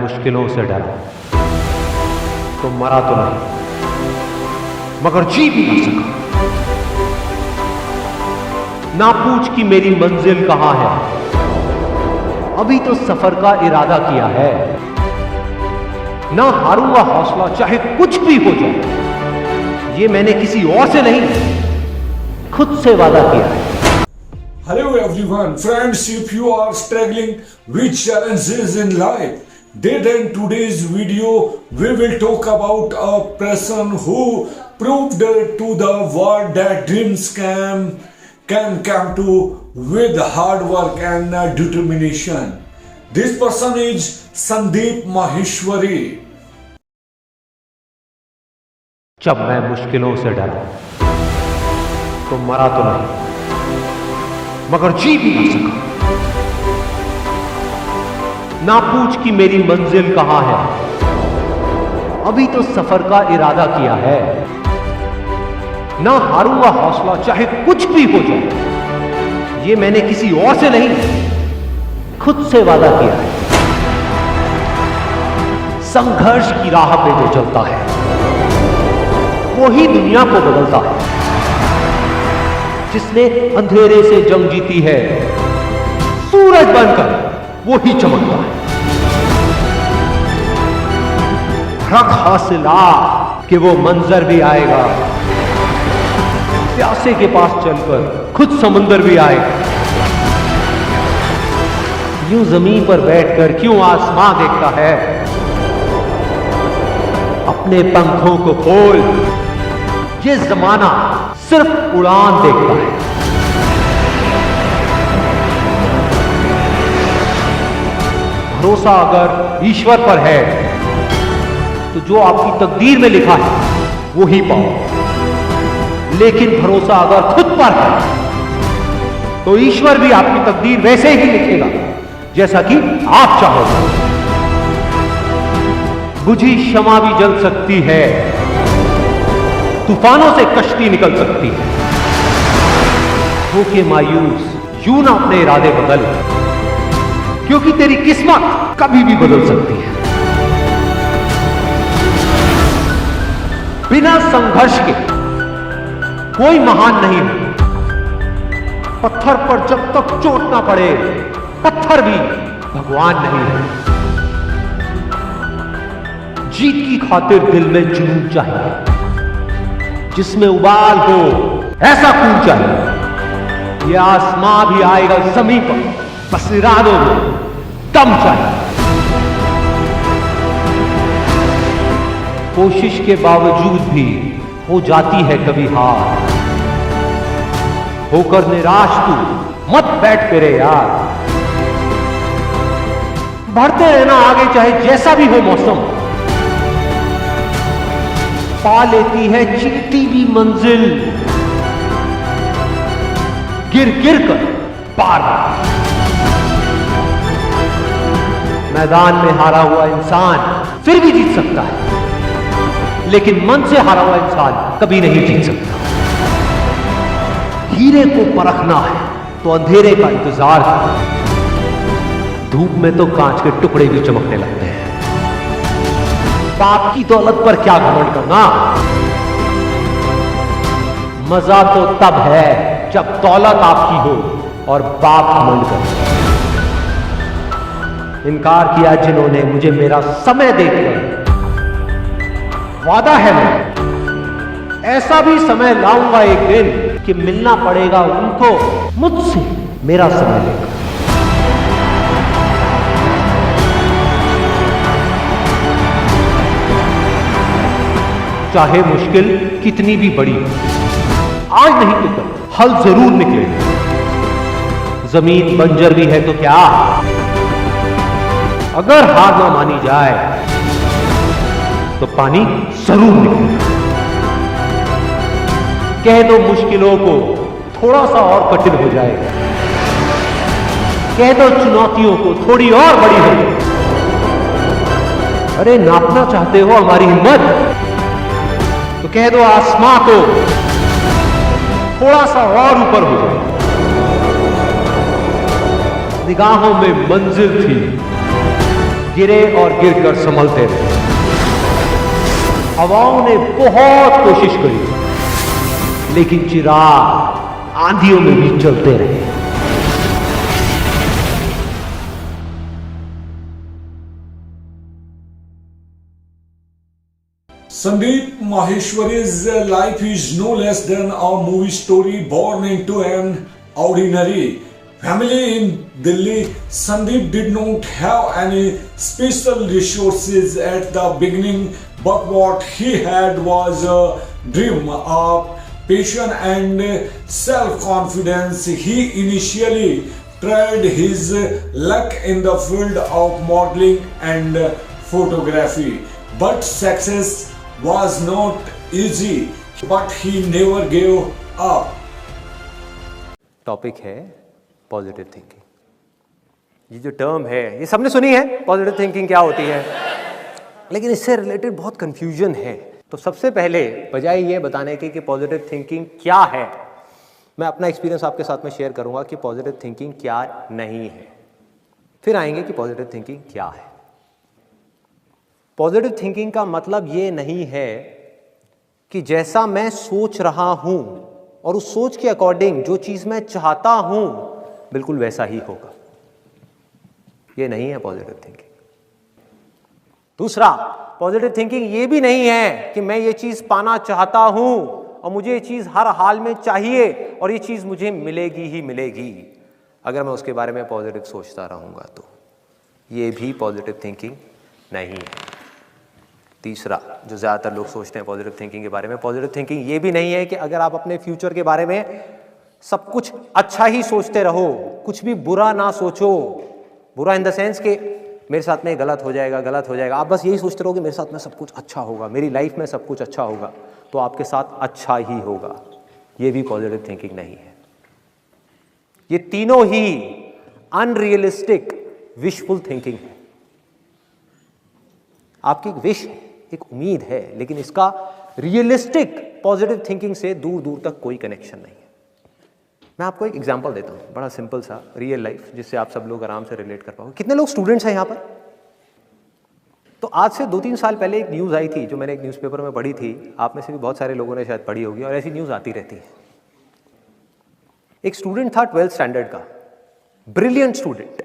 मुश्किलों से डरा तो मरा तो नहीं, मगर जी भी ना सका। ना पूछ कि मेरी मंजिल कहां है, अभी तो सफर का इरादा किया है। ना हारूंगा हौसला चाहे कुछ भी हो जाए, ये मैंने किसी और से नहीं खुद से वादा किया है। Hello everyone, friends, if you are struggling with challenges in life, then in today's video we will talk about a person who proved to the world that dreams can come to with hard work and determination. This person is Sandeep Maheshwari. जब मैं मुश्किलों से डरा तो मरा तो नहीं, मगर जी भी ना सका। ना पूछ कि मेरी मंजिल कहां है, अभी तो सफर का इरादा किया है। ना हारूंगा हौसला चाहे कुछ भी हो जाए, ये मैंने किसी और से नहीं खुद से वादा किया है। संघर्ष की राह पे जो चलता है वो ही दुनिया को बदलता है। जिसने अंधेरे से जंग जीती है, सूरज बनकर वो ही चमकता है। रख हासिला कि वो मंजर भी आएगा, प्यासे के पास चलकर खुद समुंदर भी आएगा। यूं जमीन पर बैठकर क्यों आसमां देखता है, अपने पंखों को खोल, ये जमाना सिर्फ उड़ान देखता है। भरोसा अगर ईश्वर पर है तो जो आपकी तकदीर में लिखा है वो ही पाओ, लेकिन भरोसा अगर खुद पर है तो ईश्वर भी आपकी तकदीर वैसे ही लिखेगा जैसा कि आप चाहोगे। बुझी शमा भी जल सकती है, तूफानों से कश्ती निकल सकती है। होके मायूस यूं ना अपने इरादे बदल, क्योंकि तेरी किस्मत कभी भी बदल सकती है। बिना संघर्ष के कोई महान नहीं हो। पत्थर पर जब तक चोट ना पड़े, पत्थर भी भगवान नहीं है। जीत की खातिर दिल में जुनून चाहिए, जिसमें उबाल हो ऐसा खून चाहिए। ये आसमां भी आएगा जमीन पर, बस इरादों में दम चाहिए। कोशिश के बावजूद भी हो जाती है कभी हार, होकर निराश तू मत बैठ फिरे यार। बढ़ते रहना आगे चाहे जैसा भी हो मौसम, पा लेती है चीटी भी मंजिल, गिर गिर कर पार। मैदान में हारा हुआ इंसान फिर भी जीत सकता है, लेकिन मन से हारा हुआ इंसान कभी नहीं जीत सकता। हीरे को परखना है तो अंधेरे का इंतजार कर, धूप में तो कांच के टुकड़े भी चमकने लगते हैं। बाप की दौलत पर क्या घमंड करना, मजा तो तब है जब दौलत आपकी हो और बाप घमंड करे। इनकार किया जिन्होंने मुझे मेरा समय देकर, वादा है मैं ऐसा भी समय लाऊंगा एक दिन कि मिलना पड़ेगा उनको मुझसे मेरा समय लेकर। चाहे मुश्किल कितनी भी बड़ी हो, आज नहीं तो कल हल जरूर निकलेगा। जमीन बंजर भी है तो क्या, अगर हार ना मानी जाए तो पानी जरूर निकलेगा। कह दो मुश्किलों को थोड़ा सा और कठिन हो जाएगा, कह दो चुनौतियों को थोड़ी और बड़ी हो जाएगी। अरे नापना चाहते हो हमारी हिम्मत, तो कह दो आसमां को थोड़ा सा और ऊपर हो जाए। निगाहों में मंजिल थी, गिरे और गिरकर संभलते रहे। हवाओं ने बहुत कोशिश करी, लेकिन चिराग आंधियों में भी चलते रहे। Sandeep Maheshwari's life is no less than a movie story born into an ordinary family in Delhi. Sandeep did not have any special resources at the beginning, but what he had was a dream, a passion and self-confidence. He initially tried his luck in the field of modeling and photography, but success was not easy, but he never gave up. Topic है positive thinking. ये जो term है ये सबने सुनी है, positive thinking क्या होती है, लेकिन इससे रिलेटेड बहुत कंफ्यूजन है। तो सबसे पहले बजाय ये बताने की कि पॉजिटिव थिंकिंग क्या है, मैं अपना एक्सपीरियंस आपके साथ में शेयर करूंगा कि पॉजिटिव थिंकिंग क्या नहीं है, फिर आएंगे कि पॉजिटिव थिंकिंग क्या है। पॉजिटिव थिंकिंग का मतलब ये नहीं है कि जैसा मैं सोच रहा हूं और उस सोच के अकॉर्डिंग जो चीज मैं चाहता हूं बिल्कुल वैसा ही होगा, ये नहीं है पॉजिटिव थिंकिंग। दूसरा, पॉजिटिव थिंकिंग ये भी नहीं है कि मैं ये चीज पाना चाहता हूं और मुझे ये चीज हर हाल में चाहिए और ये चीज मुझे मिलेगी ही मिलेगी, अगर मैं उसके बारे में पॉजिटिव सोचता रहूंगा तो ये भी पॉजिटिव थिंकिंग नहीं है। तीसरा, जो ज़्यादातर लोग सोचते हैं पॉजिटिव थिंकिंग के बारे में, पॉजिटिव थिंकिंग ये भी नहीं है कि अगर आप अपने फ्यूचर के बारे में सब कुछ अच्छा ही सोचते रहो, कुछ भी बुरा ना सोचो। बुरा इन द सेंस कि मेरे साथ में गलत हो जाएगा, गलत हो जाएगा, आप बस यही सोचते रहो कि मेरे साथ में सब कुछ अच्छा होगा, मेरी लाइफ में सब कुछ अच्छा होगा, तो आपके साथ अच्छा ही होगा, ये भी पॉजिटिव थिंकिंग नहीं है। ये तीनों ही अनरियलिस्टिक विशफुल थिंकिंग है। आपकी एक विश है, एक उम्मीद है, लेकिन इसका रियलिस्टिक पॉजिटिव थिंकिंग से दूर दूर तक कोई कनेक्शन नहीं है। मैं आपको एक एग्जांपल देता हूं, बड़ा सिंपल सा रियल लाइफ, जिससे आप सब लोग आराम से रिलेट कर पाओगे। कितने लोग स्टूडेंट्स हैं यहां पर? तो आज से 2-3 साल पहले एक न्यूज़ आई थी जो मैंने एक न्यूज़पेपर में पढ़ी थी, आप में से भी बहुत सारे लोगों ने शायद पढ़ी होगी, और ऐसी न्यूज़ आती रहती है। एक स्टूडेंट था 12th स्टैंडर्ड का, ब्रिलियंट स्टूडेंट।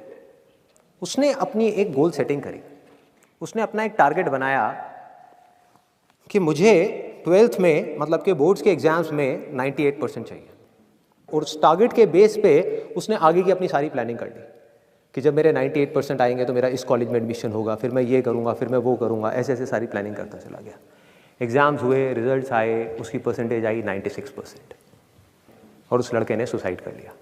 उसने अपनी एक गोल सेटिंग करी, उसने अपना एक टारगेट बनाया कि मुझे 12th में, मतलब कि बोर्ड्स के एग्जाम्स में 98% चाहिए, और उस टारगेट के बेस पे उसने आगे की अपनी सारी प्लानिंग कर ली कि जब मेरे 98% आएंगे तो मेरा इस कॉलेज में एडमिशन होगा, फिर मैं ये करूँगा, फिर मैं वो करूँगा, ऐसे ऐसे सारी प्लानिंग करता चला गया। एग्ज़ाम्स हुए, रिजल्ट्स आए, उसकी परसेंटेज आई 96%, और उस लड़के ने सुसाइड कर लिया।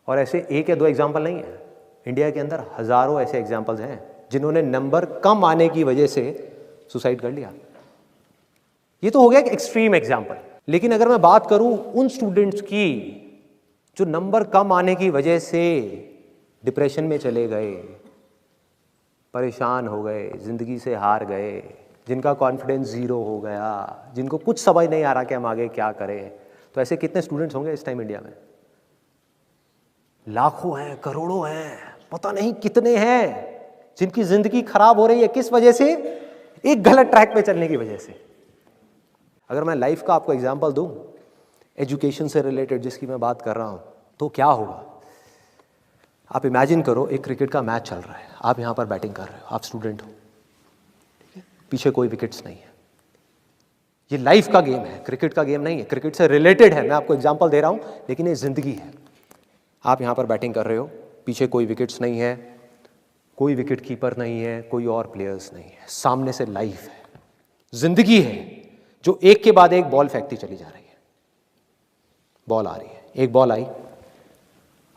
और ऐसे एक या दो एग्जाम्पल नहीं है, इंडिया के अंदर हज़ारों ऐसे एग्जाम्पल्स हैं जिन्होंने नंबर कम आने की वजह से सुसाइड कर लिया। ये तो हो गया एक एक्सट्रीम एग्जाम्पल, लेकिन अगर मैं बात करूं उन स्टूडेंट्स की जो नंबर कम आने की वजह से डिप्रेशन में चले गए, परेशान हो गए, ज़िंदगी से हार गए, जिनका कॉन्फिडेंस ज़ीरो हो गया, जिनको कुछ समझ नहीं आ रहा कि हम आगे क्या करें, तो ऐसे कितने स्टूडेंट्स होंगे इस टाइम इंडिया में? लाखों हैं, करोड़ों हैं, पता नहीं कितने हैं जिनकी ज़िंदगी खराब हो रही है। किस वजह से? एक गलत ट्रैक पे चलने की वजह से। अगर मैं लाइफ का आपको एग्जांपल दूं, एजुकेशन से रिलेटेड जिसकी मैं बात कर रहा हूं, तो क्या होगा? आप इमेजिन करो एक क्रिकेट का मैच चल रहा है, आप यहां पर बैटिंग कर रहे हो, आप स्टूडेंट हो, ठीक है, पीछे कोई विकेट्स नहीं है। ये लाइफ का गेम है, क्रिकेट का गेम नहीं है, क्रिकेट से रिलेटेड है, मैं आपको एग्जाम्पल दे रहा हूं, लेकिन ये जिंदगी है। आप यहां पर बैटिंग कर रहे हो, पीछे कोई विकेट्स नहीं है, कोई विकेट कीपर नहीं है, कोई और प्लेयर्स नहीं है, सामने से लाइफ है, जिंदगी है जो एक के बाद एक बॉल फेंकती चली जा रही है। बॉल आ रही है, एक बॉल आई,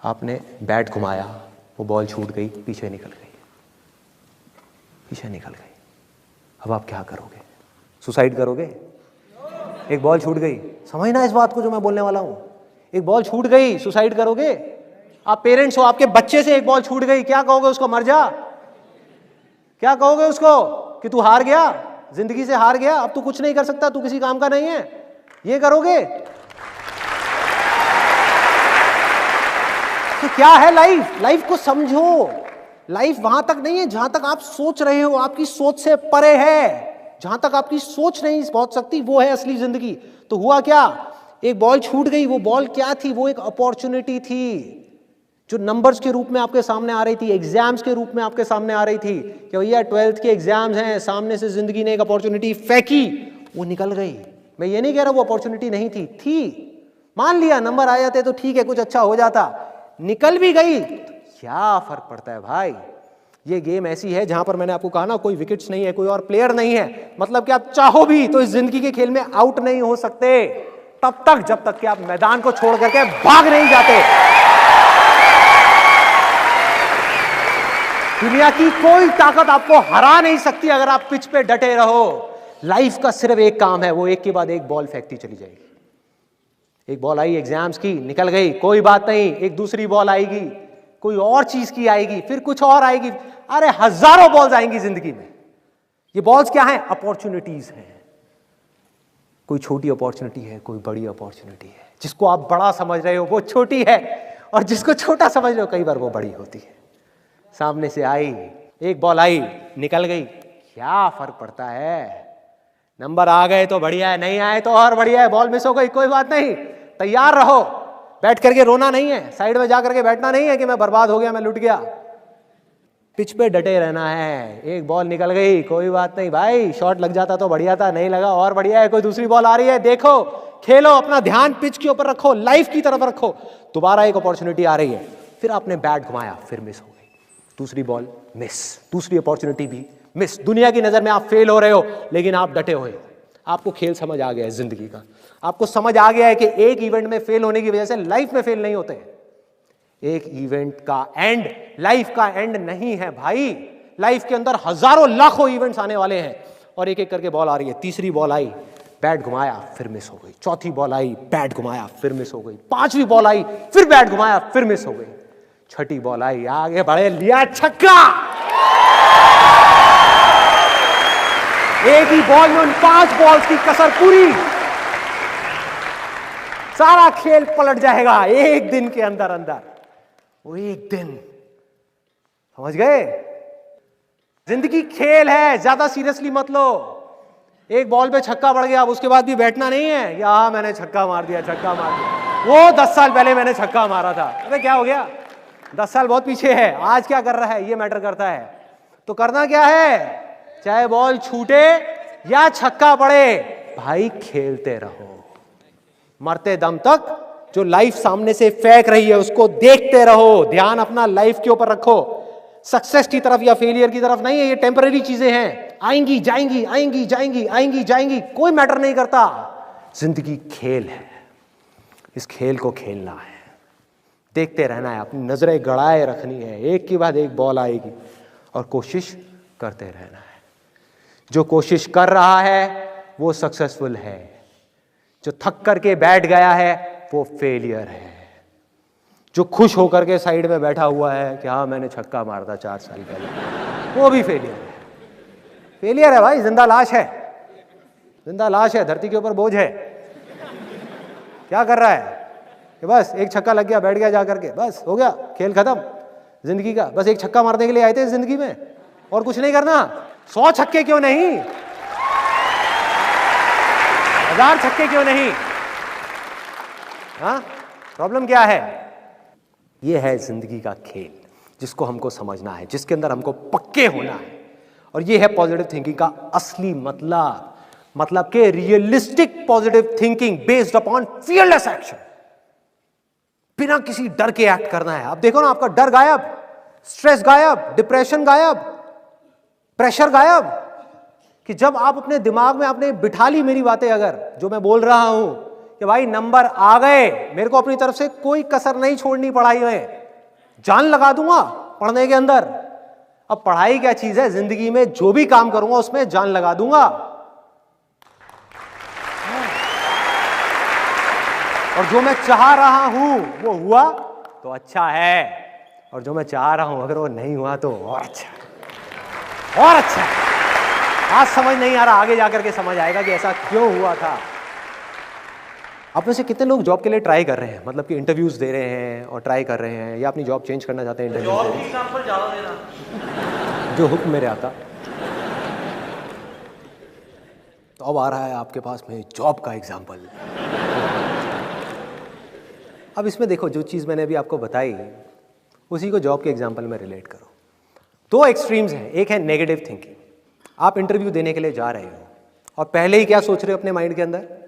आपने बैट घुमाया, वो बॉल छूट गई, पीछे निकल गई, पीछे निकल गई। अब आप क्या करोगे? सुसाइड करोगे? एक बॉल छूट गई, समझना इस बात को जो मैं बोलने वाला हूं। एक बॉल छूट गई, सुसाइड करोगे? आप पेरेंट्स हो, आपके बच्चे से एक बॉल छूट गई, क्या कहोगे उसको? मर जा? क्या कहोगे उसको कि तू हार गया, जिंदगी से हार गया, अब तू कुछ नहीं कर सकता, तू किसी काम का नहीं है? ये करोगे? तो क्या है लाइफ? लाइफ को समझो, लाइफ वहां तक नहीं है जहां तक आप सोच रहे हो, आपकी सोच से परे है। जहां तक आपकी सोच नहीं पहुंच सकती वो है असली जिंदगी। तो हुआ क्या, एक बॉल छूट गई। वो बॉल क्या थी? वो एक अपॉर्चुनिटी थी जो नंबर्स के रूप में आपके सामने आ रही थी, एग्जाम्स के रूप में आपके सामने आ रही थी कि भैया 12th के एग्जाम्स हैं, सामने से जिंदगी ने एक अपॉर्चुनिटी फेंकी, वो निकल गई। मैं ये नहीं कह रहा वो अपॉर्चुनिटी नहीं थी, मान लिया नंबर आ जाते तो ठीक है, कुछ अच्छा हो जाता, निकल भी गई तो क्या फर्क पड़ता है भाई। ये गेम ऐसी है जहां पर मैंने आपको कहा ना, कोई विकेट्स नहीं है, कोई और प्लेयर नहीं है, मतलब कि आप चाहो भी तो इस जिंदगी के खेल में आउट नहीं हो सकते तब तक जब तक कि आप मैदान को छोड़ करके भाग नहीं जाते। दुनिया की कोई ताकत आपको हरा नहीं सकती अगर आप पिच पे डटे रहो। लाइफ का सिर्फ एक काम है, वो एक के बाद एक बॉल फेंकती चली जाएगी। एक बॉल आई एग्जाम्स की, निकल गई, कोई बात नहीं, एक दूसरी बॉल आएगी, कोई और चीज की आएगी, फिर कुछ और आएगी। अरे हजारों बॉल्स आएंगी जिंदगी में। ये बॉल्स क्या हैं? अपॉर्चुनिटीज हैं। कोई छोटी अपॉर्चुनिटी है, कोई बड़ी अपॉर्चुनिटी है। जिसको आप बड़ा समझ रहे हो वो छोटी है, और जिसको छोटा समझ रहे हो कई बार वो बड़ी होती है। सामने से आई, एक बॉल आई, निकल गई, क्या फर्क पड़ता है। नंबर आ गए तो बढ़िया है, नहीं आए तो और बढ़िया है। बॉल मिस हो गई, कोई बात नहीं, तैयार रहो। बैठ करके रोना नहीं है, साइड में जा करके बैठना नहीं है कि मैं बर्बाद हो गया, मैं लुट गया। पिच पे डटे रहना है। एक बॉल निकल गई, कोई बात नहीं भाई, शॉट लग जाता तो बढ़िया था, नहीं लगा और बढ़िया है। कोई दूसरी बॉल आ रही है, देखो, खेलो, अपना ध्यान पिच के ऊपर रखो, लाइफ की तरफ रखो। दोबारा एक अपॉर्चुनिटी आ रही है, फिर आपने बैट घुमाया, फिर मिस हो गई, दूसरी बॉल मिस, दूसरी अपॉर्चुनिटी भी मिस। दुनिया की नजर में आप फेल हो रहे हो, लेकिन आप डटे हुए हो। आपको खेल समझ आ गया है जिंदगी का। आपको समझ आ गया है कि एक इवेंट में फेल होने की वजह से लाइफ में फेल नहीं होते। एक इवेंट का एंड लाइफ का एंड नहीं है भाई। लाइफ के अंदर हजारों लाखों इवेंट्स आने वाले हैं, और एक एक करके बॉल आ रही है। तीसरी बॉल आई, बैट घुमाया, फिर मिस हो गई। चौथी बॉल आई, बैट घुमाया, फिर मिस हो गई। पांचवी बॉल आई, फिर बैट घुमाया, फिर मिस हो गई। छठी बॉल आई, आगे बढ़े, लिया छक्का। एक ही बॉल में उन 5 बॉल्स की कसर पूरी। सारा खेल पलट जाएगा एक दिन के अंदर अंदर। वो एक दिन, समझ गए? जिंदगी खेल है, ज्यादा सीरियसली मत लो। एक बॉल पे छक्का पड़ गया, अब उसके बाद भी बैठना नहीं है या मैंने छक्का मार दिया, छक्का मार दिया। वो 10 साल पहले मैंने छक्का मारा था, अरे क्या हो गया, 10 साल बहुत पीछे है। आज क्या कर रहा है ये मैटर करता है। तो करना क्या है, चाहे बॉल छूटे या छक्का पड़े, भाई खेलते रहो मरते दम तक। जो लाइफ सामने से फेंक रही है उसको देखते रहो, ध्यान अपना लाइफ के ऊपर रखो। सक्सेस की तरफ या फेलियर की तरफ नहीं है, ये टेम्पररी चीजें हैं, आएंगी जाएंगी, आएंगी जाएंगी, आएंगी जाएंगी, कोई मैटर नहीं करता। जिंदगी खेल है, इस खेल को खेलना है, देखते रहना है, अपनी नजरें गड़ाए रखनी है। एक के बाद एक बॉल आएगी और कोशिश करते रहना है। जो कोशिश कर रहा है वो सक्सेसफुल है, जो थक करके बैठ गया है वो फेलियर है। जो खुश होकर के साइड में बैठा हुआ है कि हाँ मैंने छक्का मारा था 4 साल पहले, वो भी फेलियर है। फेलियर है भाई, जिंदा लाश है, जिंदा लाश है, धरती के ऊपर बोझ है। क्या कर रहा है कि बस एक छक्का लग गया, बैठ गया जा करके, बस हो गया, खेल खत्म जिंदगी का। बस एक छक्का मारने के लिए आए थे जिंदगी में, और कुछ नहीं करना। 100 छक्के क्यों नहीं, 1000 छक्के क्यों नहीं? हाँ, प्रॉब्लम क्या है? ये है जिंदगी का खेल, जिसको हमको समझना है, जिसके अंदर हमको पक्के होना है। और ये है पॉजिटिव थिंकिंग का असली मतलब के realistic positive thinking based upon fearless action. बिना किसी डर के एक्ट करना है। अब देखो ना, आपका डर गायब, स्ट्रेस गायब, डिप्रेशन गायब, प्रेशर गायब। कि जब आप अपने दिमाग में आपने बिठा ली मेरी बातें, अगर जो मैं बोल रहा हूं कि भाई नंबर आ गए, मेरे को अपनी तरफ से कोई कसर नहीं छोड़नी पढ़ाई में, जान लगा दूंगा पढ़ने के अंदर। अब पढ़ाई क्या चीज है, जिंदगी में जो भी काम करूंगा उसमें जान लगा दूंगा। और जो मैं चाह रहा हूं वो हुआ तो अच्छा है, और जो मैं चाह रहा हूं अगर वो नहीं हुआ तो और अच्छा है, और अच्छा है। आज समझ नहीं आ रहा, आगे जाकर के समझ आएगा कि ऐसा क्यों हुआ था। आप में से कितने लोग जॉब के लिए ट्राई कर रहे हैं, मतलब कि इंटरव्यूज दे रहे हैं और ट्राई कर रहे हैं, या अपनी जॉब चेंज करना चाहते हैं इंटरव्यू जॉब की एग्जांपल ज़्यादा देना। जो हुक्म मेरे आता। तो अब आ रहा है आपके पास में जॉब का एग्जाम्पल। अब इसमें देखो, जो चीज़ मैंने अभी आपको बताई उसी को जॉब के एग्जाम्पल में रिलेट करो। दो एक्सट्रीम्स हैं, एक है नेगेटिव थिंकिंग। आप इंटरव्यू देने के लिए जा रहे हो और पहले ही क्या सोच रहे हो अपने माइंड के अंदर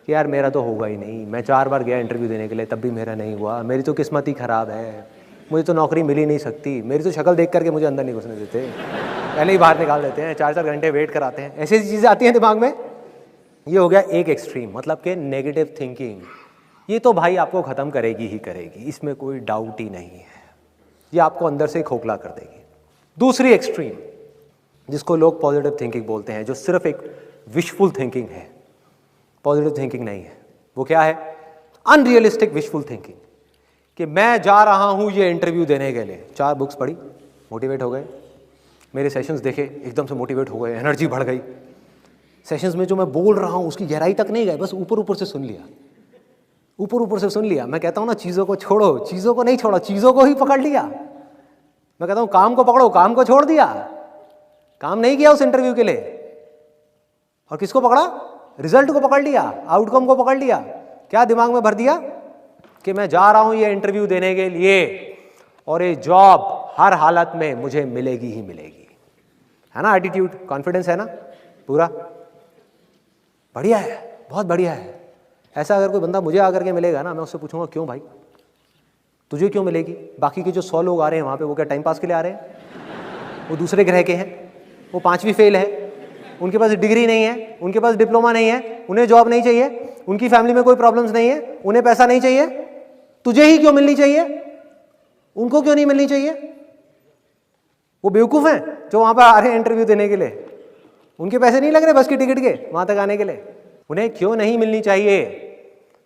कि यार मेरा तो होगा ही नहीं, मैं 4 बार गया इंटरव्यू देने के लिए तब भी मेरा नहीं हुआ, मेरी तो किस्मत ही ख़राब है, मुझे तो नौकरी मिल ही नहीं सकती, मेरी तो शक्ल देख करके मुझे अंदर नहीं घुसने देते, पहले ही बाहर निकाल देते हैं, 4-4 घंटे वेट कराते हैं। ऐसी चीज़ें आती हैं दिमाग में। ये हो गया एक एक्सट्रीम, मतलब कि नेगेटिव थिंकिंग। ये तो भाई आपको ख़त्म करेगी ही करेगी, इसमें कोई डाउट ही नहीं है, ये आपको अंदर से खोखला कर देगी। दूसरी एक्सट्रीम, जिसको लोग पॉजिटिव थिंकिंग बोलते हैं, जो सिर्फ एक विशफुल थिंकिंग है, पॉजिटिव थिंकिंग नहीं है। वो क्या है? Unrealistic wishful thinking. कि मैं जा रहा हूँ ये इंटरव्यू देने के लिए, 4 बुक्स पढ़ी, मोटिवेट हो गए, मेरे सेशंस देखे, एकदम से मोटिवेट हो गए, एनर्जी बढ़ गई। सेशंस में जो मैं बोल रहा हूँ उसकी गहराई तक नहीं गए, बस ऊपर ऊपर से सुन लिया, ऊपर ऊपर से सुन लिया। मैं कहता हूँ ना, चीज़ों को छोड़ो, चीज़ों को नहीं छोड़ा, चीज़ों को ही पकड़ लिया। मैं कहता हूँ काम को पकड़ो, काम को छोड़ दिया, काम नहीं किया उस इंटरव्यू के लिए। और किसको पकड़ा? रिजल्ट को पकड़ लिया, आउटकम को पकड़ लिया। क्या दिमाग में भर दिया? कि मैं जा रहा हूँ ये इंटरव्यू देने के लिए और ये जॉब हर हालत में मुझे मिलेगी ही मिलेगी। है ना एटीट्यूड, कॉन्फिडेंस है ना पूरा? बढ़िया है, बहुत बढ़िया है। ऐसा अगर कोई बंदा मुझे आकर के मिलेगा ना, मैं उससे पूछूंगा क्यों भाई, तुझे क्यों मिलेगी? बाकी के जो 100 लोग आ रहे हैं वहाँ पे, वो क्या टाइम पास के लिए आ रहे हैं? वो दूसरे ग्रह के हैं, वो 5वीं फेल है, उनके पास डिग्री नहीं है, उनके पास डिप्लोमा नहीं है, उन्हें जॉब नहीं चाहिए, उनकी फैमिली में कोई प्रॉब्लम्स नहीं है, उन्हें पैसा नहीं चाहिए। तुझे ही क्यों मिलनी चाहिए? उनको क्यों नहीं मिलनी चाहिए? वो बेवकूफ़ हैं जो वहाँ पर आ रहे हैं इंटरव्यू देने के लिए, उनके पैसे नहीं लग रहे बस की टिकट के वहाँ तक आने के लिए, उन्हें क्यों नहीं मिलनी चाहिए?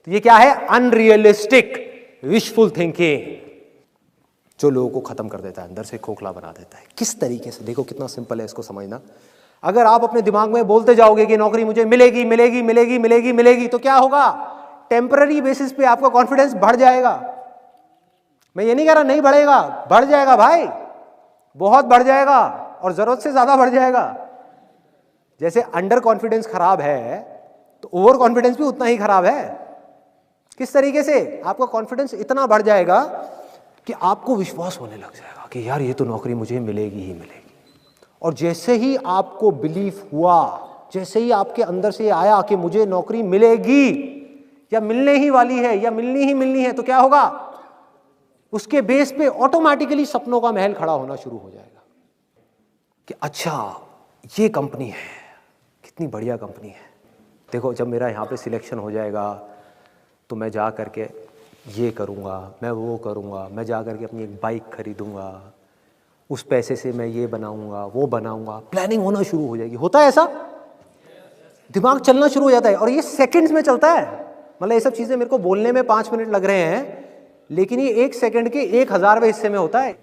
तो ये क्या है? अनरियलिस्टिक विशफुल थिंकिंग, जो लोगों को खत्म कर देता है, अंदर से खोखला बना देता है। किस तरीके से? देखो कितना सिंपल है इसको समझना। अगर आप अपने दिमाग में बोलते जाओगे कि नौकरी मुझे मिलेगी मिलेगी मिलेगी मिलेगी मिलेगी, तो क्या होगा? टेम्पररी बेसिस पे आपका कॉन्फिडेंस बढ़ जाएगा। मैं ये नहीं कह रहा नहीं बढ़ेगा, बढ़ जाएगा भाई, बहुत बढ़ जाएगा, और जरूरत से ज्यादा बढ़ जाएगा। जैसे अंडर कॉन्फिडेंस खराब है तो ओवर कॉन्फिडेंस भी उतना ही खराब है। किस तरीके से? आपका कॉन्फिडेंस इतना बढ़ जाएगा कि आपको विश्वास होने लग जाएगा कि यार ये तो नौकरी मुझे मिलेगी ही मिलेगी। और जैसे ही आपको बिलीफ हुआ, जैसे ही आपके अंदर से आया कि मुझे नौकरी मिलेगी या मिलने ही वाली है या मिलनी है, तो क्या होगा? उसके बेस पे ऑटोमेटिकली सपनों का महल खड़ा होना शुरू हो जाएगा कि अच्छा ये कंपनी है, कितनी बढ़िया कंपनी है। देखो जब मेरा यहाँ पे सिलेक्शन हो जाएगा तो मैं जा करके ये करूँगा, मैं वो करूँगा, मैं जा करके अपनी एक बाइक खरीदूँगा, उस पैसे से मैं ये बनाऊँगा वो बनाऊँगा। प्लानिंग होना शुरू हो जाएगी। होता है ऐसा? दिमाग चलना शुरू हो जाता है, और ये सेकंड्स में चलता है। मतलब ये सब चीज़ें मेरे को बोलने में 5 मिनट लग रहे हैं, लेकिन ये 1 सेकंड के 1000वें हिस्से में होता है।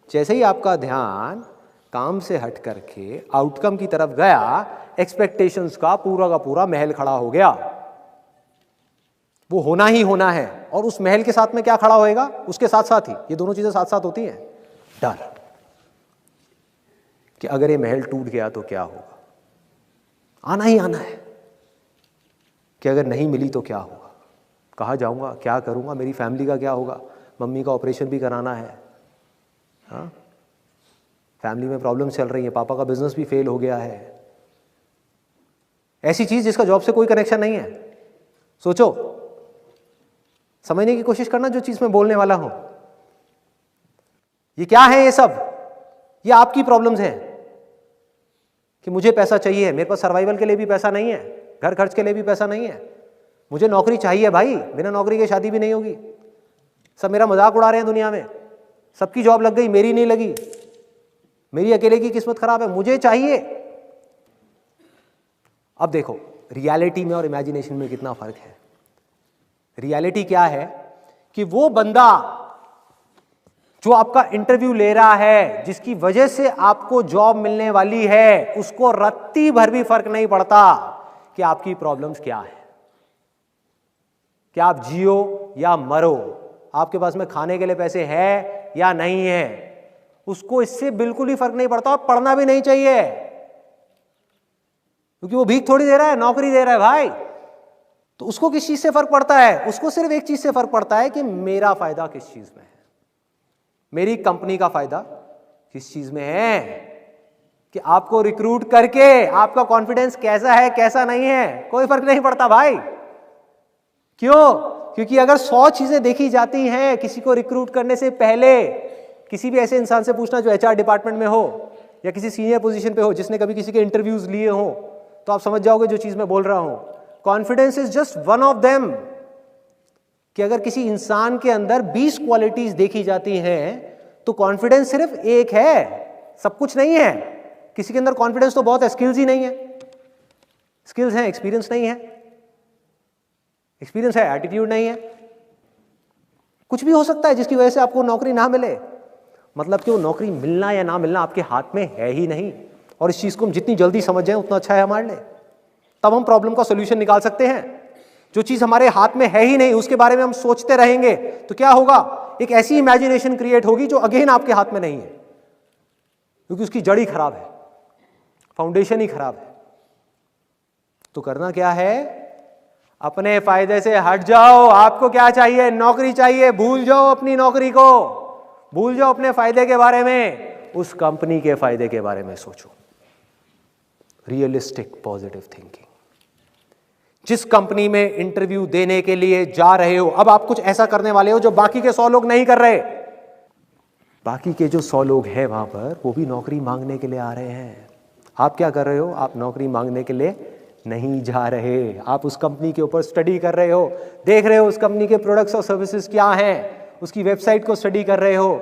जैसे ही आपका ध्यान काम से हट करके आउटकम की तरफ गया, एक्सपेक्टेशंस का पूरा महल खड़ा हो गया। वो होना ही होना है, और उस महल के साथ में क्या खड़ा होएगा? उसके साथ साथ ही ये दोनों चीजें साथ साथ होती हैं। डर कि अगर ये महल टूट गया तो क्या होगा? आना ही आना है कि अगर नहीं मिली तो क्या होगा, कहाँ जाऊंगा, क्या करूंगा, मेरी फैमिली का क्या होगा, मम्मी का ऑपरेशन भी कराना है, हाँ फैमिली में प्रॉब्लम चल रही है, पापा का बिजनेस भी फेल हो गया है। ऐसी चीज जिसका जॉब से कोई कनेक्शन नहीं है। सोचो, समझने की कोशिश करना जो चीज मैं बोलने वाला हूं। ये क्या है? ये सब ये आपकी प्रॉब्लम्स हैं कि मुझे पैसा चाहिए, मेरे पास सर्वाइवल के लिए भी पैसा नहीं है, घर खर्च के लिए भी पैसा नहीं है, मुझे नौकरी चाहिए भाई, बिना नौकरी के शादी भी नहीं होगी। सब मेरा मजाक उड़ा रहे हैं दुनिया में, सबकी जॉब लग गई, मेरी नहीं लगी, मेरी अकेले की किस्मत खराब है, मुझे चाहिए। अब देखो रियलिटी में और इमेजिनेशन में कितना फर्क है। रियलिटी क्या है कि वो बंदा जो आपका इंटरव्यू ले रहा है, जिसकी वजह से आपको जॉब मिलने वाली है, उसको रत्ती भर भी फर्क नहीं पड़ता कि आपकी प्रॉब्लम्स क्या है। कि आप जियो या मरो, आपके पास में खाने के लिए पैसे है या नहीं है, उसको इससे बिल्कुल ही फर्क नहीं पड़ता और पढ़ना भी नहीं चाहिए, क्योंकि वो भीख थोड़ी दे रहा है, नौकरी दे रहा है भाई। तो उसको किस चीज से फर्क पड़ता है? उसको सिर्फ एक चीज से फर्क पड़ता है कि मेरा फायदा किस चीज में है, मेरी कंपनी का फायदा किस चीज में है, कि आपको रिक्रूट करके आपका कॉन्फिडेंस कैसा है कैसा नहीं है, कोई फर्क नहीं पड़ता भाई। क्यों? क्योंकि अगर 100 चीजें देखी जाती हैं किसी को रिक्रूट करने से पहले, किसी भी ऐसे इंसान से पूछना जो एचआर डिपार्टमेंट में हो या किसी सीनियर पोजीशन पे हो, जिसने कभी किसी के इंटरव्यूज लिए हो, तो आप समझ जाओगे जो चीज मैं बोल रहा हूं। Confidence is just one of them, कि अगर किसी इंसान के अंदर 20 क्वालिटीज देखी जाती हैं तो कॉन्फिडेंस सिर्फ एक है, सब कुछ नहीं है। किसी के अंदर कॉन्फिडेंस तो बहुत है, स्किल्स ही नहीं है। स्किल्स हैं, एक्सपीरियंस नहीं है। एक्सपीरियंस है, एटीट्यूड नहीं है। कुछ भी हो सकता है जिसकी वजह से आपको नौकरी ना मिले, मतलब कि वो नौकरी मिलना या ना मिलना आपके हाथ में है ही नहीं। और इस चीज को हम जितनी जल्दी समझ जाएं उतना अच्छा है हमारे लिए, तब हम प्रॉब्लम का सोल्यूशन निकाल सकते हैं। जो चीज हमारे हाथ में है ही नहीं उसके बारे में हम सोचते रहेंगे तो क्या होगा? एक ऐसी इमेजिनेशन क्रिएट होगी जो अगेन आपके हाथ में नहीं है, क्योंकि उसकी जड़ ही खराब है, फाउंडेशन ही खराब है। तो करना क्या है? अपने फायदे से हट जाओ। आपको क्या चाहिए? नौकरी चाहिए, भूल जाओ अपनी नौकरी को, भूल जाओ अपने फायदे के बारे में, उस कंपनी के फायदे के बारे में सोचो। Realistic positive thinking. जिस कंपनी में इंटरव्यू देने के लिए जा रहे हो, अब आप कुछ ऐसा करने वाले हो जो बाकी के 100 लोग नहीं कर रहे। बाकी के जो 100 लोग हैं वहां पर, वो भी नौकरी मांगने के लिए आ रहे हैं। आप क्या कर रहे हो? आप नौकरी मांगने के लिए नहीं जा रहे, आप उस कंपनी के ऊपर स्टडी कर रहे हो, देख रहे हो उस कंपनी के प्रोडक्ट्स और सर्विसेज क्या हैं, उसकी वेबसाइट को स्टडी कर रहे हो,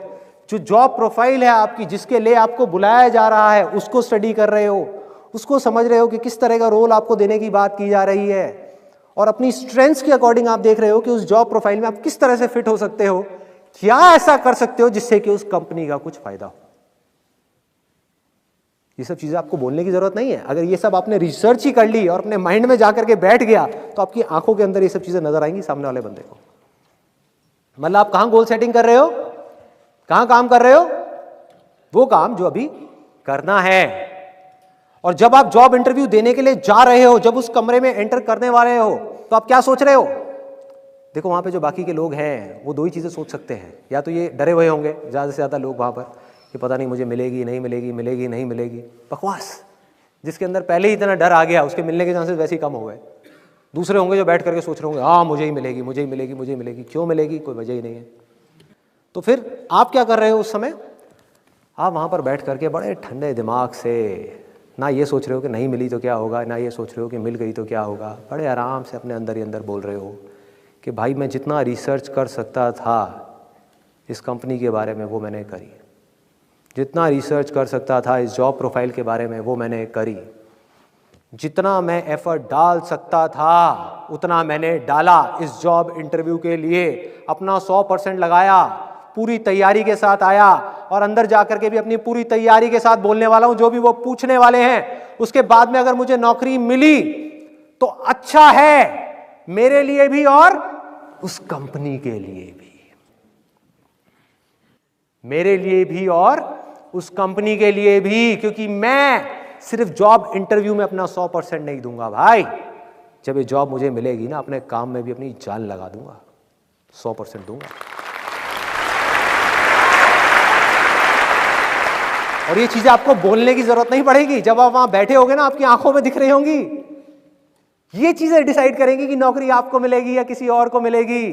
जो जॉब प्रोफाइल है आपकी जिसके लिए आपको बुलाया जा रहा है उसको स्टडी कर रहे हो, उसको समझ रहे हो कि किस तरह का रोल आपको देने की बात की जा रही है, और अपनी स्ट्रेंथ्स के अकॉर्डिंग आप देख रहे हो कि उस जॉब प्रोफाइल में आप किस तरह से फिट हो सकते हो, क्या ऐसा कर सकते हो जिससे कि उस कंपनी का कुछ फायदा हो। ये सब चीजें आपको बोलने की जरूरत नहीं है। अगर ये सब आपने रिसर्च ही कर ली और अपने माइंड में जाकर के बैठ गया तो आपकी आंखों के अंदर ये सब चीजें नजर आएंगी सामने वाले बंदे को। मतलब आप कहां गोल सेटिंग कर रहे हो, कहां काम कर रहे हो? वो काम जो अभी करना है। और जब आप जॉब इंटरव्यू देने के लिए जा रहे हो, जब उस कमरे में एंटर करने वाले हो, तो आप क्या सोच रहे हो? देखो वहां पे जो बाकी के लोग हैं वो 2 ही चीजें सोच सकते हैं। या तो ये डरे हुए होंगे ज्यादा से ज्यादा लोग वहां पर कि पता नहीं मुझे मिलेगी नहीं मिलेगी, मिलेगी नहीं मिलेगी, बकवास। जिसके अंदर पहले ही इतना डर आ गया उसके मिलने के चांसेस वैसे ही कम हो गए। दूसरे होंगे जो बैठ करके सोच रहे होंगे हाँ मुझे ही मिलेगी, मुझे ही मिलेगी, मुझे ही मिलेगी। क्यों मिलेगी? कोई वजह ही नहीं है। तो फिर आप क्या कर रहे हो उस समय? आप वहां पर बैठ करके बड़े ठंडे दिमाग से ना ये सोच रहे हो कि नहीं मिली तो क्या होगा, ना ये सोच रहे हो कि मिल गई तो क्या होगा। बड़े आराम से अपने अंदर ही अंदर बोल रहे हो कि भाई मैं जितना रिसर्च कर सकता था इस कंपनी के बारे में वो मैंने करी, जितना रिसर्च कर सकता था इस जॉब प्रोफाइल के बारे में वो मैंने करी, जितना मैं एफर्ट डाल सकता था उतना मैंने डाला इस जॉब इंटरव्यू के लिए, अपना 100% लगाया, पूरी तैयारी के साथ आया और अंदर जाकर के भी अपनी पूरी तैयारी के साथ बोलने वाला हूं। जो भी वो पूछने वाले हैं उसके बाद में अगर मुझे नौकरी मिली तो अच्छा है मेरे लिए भी और उस कंपनी के लिए भी, मेरे लिए भी और उस कंपनी के लिए भी, क्योंकि मैं सिर्फ जॉब इंटरव्यू में अपना 100% नहीं दूंगा भाई। जब ये जॉब मुझे मिलेगी ना, अपने काम में भी अपनी जान लगा दूंगा, 100% दूंगा। और ये चीजें आपको बोलने की जरूरत नहीं पड़ेगी। जब आप वहां बैठे होगे ना, आपकी आंखों में दिख रही होंगी। ये चीजें डिसाइड करेंगी कि नौकरी आपको मिलेगी या किसी और को मिलेगी।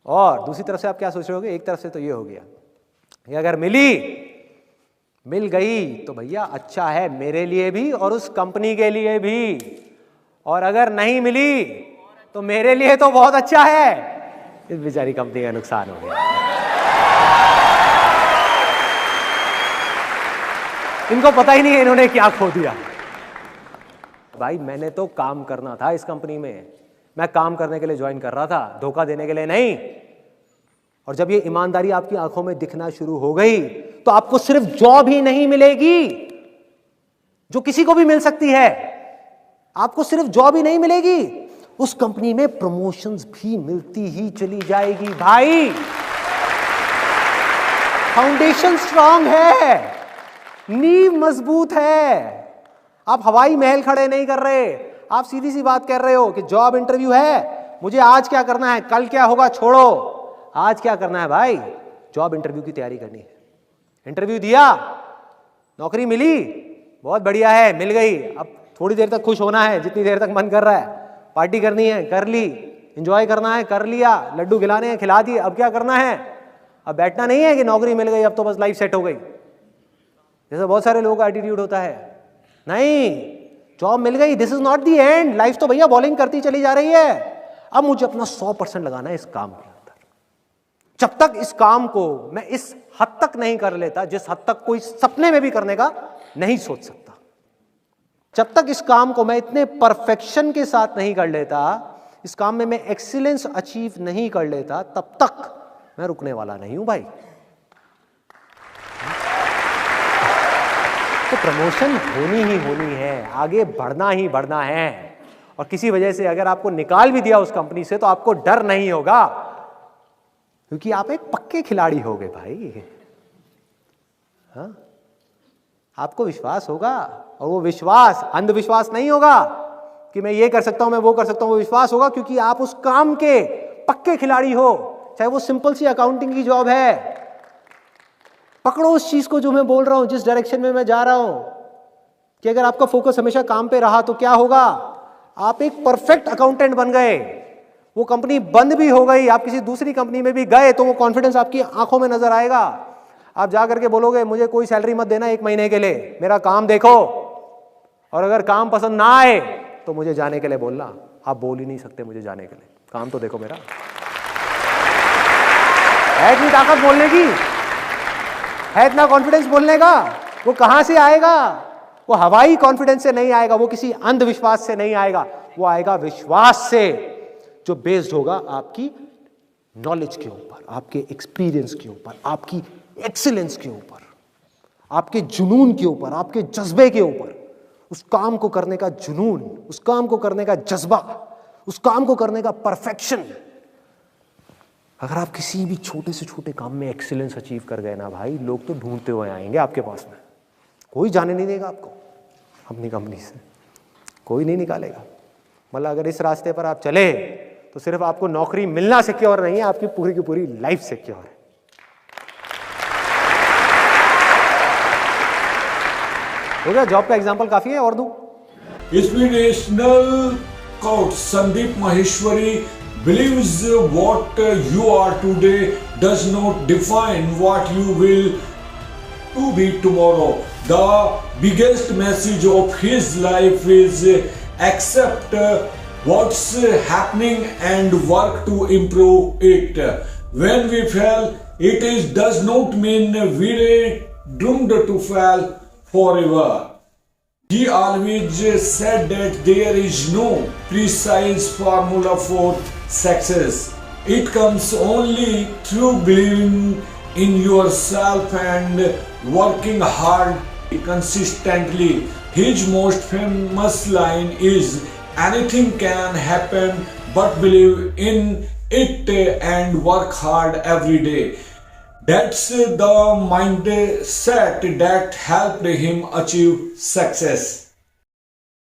और दूसरी तरफ से आप क्या सोच रहे होगे? एक तरफ से तो ये हो गया कि अगर मिल गई तो भैया अच्छा है मेरे लिए भी और उस कंपनी के लिए भी, और अगर नहीं मिली तो मेरे लिए तो बहुत अच्छा है, इस बेचारी कंपनी का नुकसान हो गया। इनको पता ही नहीं है इन्होंने क्या खो दिया। भाई मैंने तो काम करना था इस कंपनी में, मैं काम करने के लिए ज्वाइन कर रहा था, धोखा देने के लिए नहीं। और जब ये ईमानदारी आपकी आंखों में दिखना शुरू हो गई तो आपको सिर्फ जॉब ही नहीं मिलेगी जो किसी को भी मिल सकती है, आपको सिर्फ जॉब ही नहीं मिलेगी, उस कंपनी में प्रमोशंस भी मिलती ही चली जाएगी भाई। फाउंडेशन स्ट्रांग है, नींव मजबूत है। आप हवाई महल खड़े नहीं कर रहे, आप सीधी सी बात कर रहे हो कि जॉब इंटरव्यू है, मुझे आज क्या करना है, कल क्या होगा छोड़ो, आज क्या करना है भाई, जॉब इंटरव्यू की तैयारी करनी है। इंटरव्यू दिया, नौकरी मिली, बहुत बढ़िया है, मिल गई। अब थोड़ी देर तक खुश होना है, जितनी देर तक मन कर रहा है, पार्टी करनी है, कर ली, एंजॉय करना है, कर लिया, लड्डू खिलाने हैं, खिला दिए। अब क्या करना है, अब बैठना नहीं है कि नौकरी मिल गई अब तो बस लाइफ सेट हो गई, जैसा बहुत सारे लोगों का एटीट्यूड होता है। नहीं, जॉब मिल गई, this is not the end. Life तो भैया बॉलिंग करती चली जा रही है। अब मुझे अपना 100% लगाना है इस काम के अंदर। जब तक इस काम को मैं इस हद तक नहीं कर लेता जिस हद तक कोई सपने में भी करने का नहीं सोच सकता, जब तक इस काम को मैं इतने परफेक्शन के साथ नहीं कर लेता, इस काम में मैं एक्सीलेंस अचीव नहीं कर लेता, तब तक मैं रुकने वाला नहीं हूं भाई। तो प्रमोशन होनी ही होनी है, आगे बढ़ना ही बढ़ना है। और किसी वजह से अगर आपको निकाल भी दिया उस कंपनी से तो आपको डर नहीं होगा, क्योंकि आप एक पक्के खिलाड़ी हो गए भाई। हाँ? आपको विश्वास होगा, और वो विश्वास अंधविश्वास नहीं होगा कि मैं ये कर सकता हूं, मैं वो कर सकता हूं। वो विश्वास होगा क्योंकि आप उस काम के पक्के खिलाड़ी हो। चाहे वो सिंपल सी अकाउंटिंग की जॉब है, पकड़ो उस चीज को जो मैं बोल रहा हूं, जिस डायरेक्शन में मैं जा रहा हूं, कि अगर आपका फोकस हमेशा काम पे रहा तो क्या होगा, आप एक परफेक्ट अकाउंटेंट बन गए। वो कंपनी बंद भी हो गई, आप किसी दूसरी कंपनी में भी गए तो वो कॉन्फिडेंस आपकी आंखों में नजर आएगा। आप जा करके बोलोगे मुझे कोई सैलरी मत देना 1 महीने के लिए, मेरा काम देखो, और अगर काम पसंद ना आए तो मुझे जाने के लिए बोलना। आप बोल ही नहीं सकते मुझे जाने के लिए, काम तो देखो मेरा। है इतनी ताकत बोलने की, है इतना कॉन्फिडेंस बोलने का, वो कहां से आएगा? वो हवाई कॉन्फिडेंस से नहीं आएगा, वो किसी अंधविश्वास से नहीं आएगा, वो आएगा विश्वास से, जो बेस्ड होगा आपकी नॉलेज के ऊपर, आपके एक्सपीरियंस के ऊपर, आपकी एक्सीलेंस के ऊपर, आपके जुनून के ऊपर, आपके जज्बे के ऊपर। उस काम को करने का जुनून, उस काम को करने का जज्बा, उस काम को करने का परफेक्शन। अगर आप किसी भी छोटे से छोटे काम में एक्सीलेंस अचीव कर गए ना भाई, लोग तो ढूंढते हुए आएंगे आपके पास में। कोई जाने नहीं देगा आपको अपनी कंपनी से, कोई नहीं निकालेगा। मतलब अगर इस रास्ते पर आप चले तो सिर्फ आपको नौकरी मिलना सिक्योर नहीं है, आपकी पूरी की पूरी लाइफ सिक्योर है। हो गया, जॉब का एग्जांपल काफी है, और दूं? Inspirational quote: Sandeep Maheshwari believes what you are today does not define what you will to be tomorrow. The biggest message of his life is accept what's happening and work to improve it. When we fail, does not mean we're doomed to fail forever. He always said that there is no precise formula for success. It comes only through believing in yourself and working hard consistently. His most famous line is, anything can happen but believe in it and work hard every day. That's the mindset that helped him achieve success.